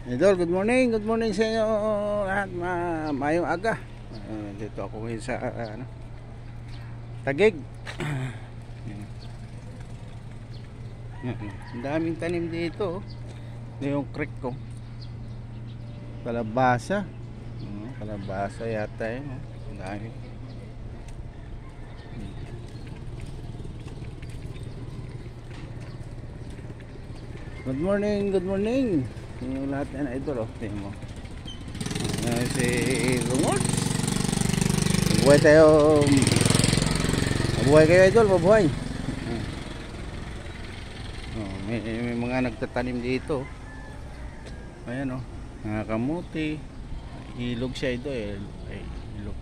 Idol, good morning sa inyo lahat, mayong aga. Dito ako ngayon sa Taguig. Ang daming tanim dito. Yung creek ko. Kalabasa. Kalabasa yata yun. Ang dami. Good morning. Yung lahat na idol, tingnan mo. Si Lumords. Mabuhay tayo. Mabuhay kayo idol, mabuhay. May mga nagtatanim dito. Ayan mga kamuti. Ilog siya ito ilog.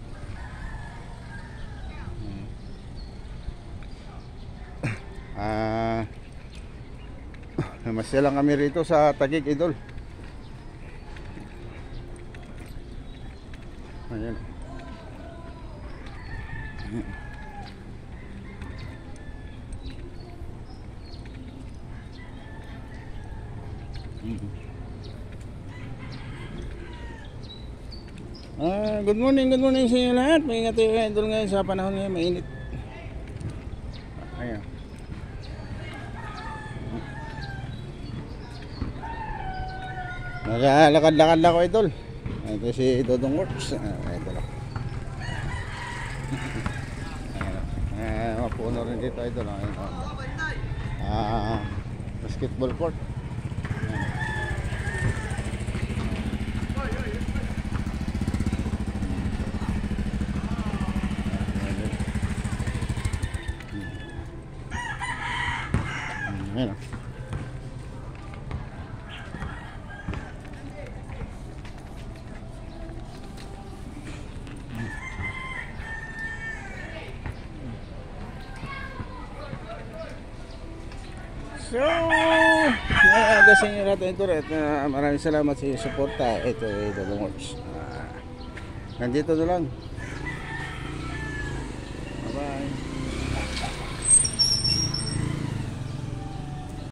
Masya lang kami rito sa Taguig idol. Ayan. Good morning sa inyo lahat. Maingat kayo idol ngayon sa panahon ngayon, mainit. Ayan. Nakalakad-lakad ako idol. Ito si Dodong Works. Idol ako. Mapuno rin dito idol. Basketball court. Ayan. So, naaga sa inyo natin ito rin. Maraming salamat sa inyong suporta. Ito ay Dodong Works. Nandito na lang.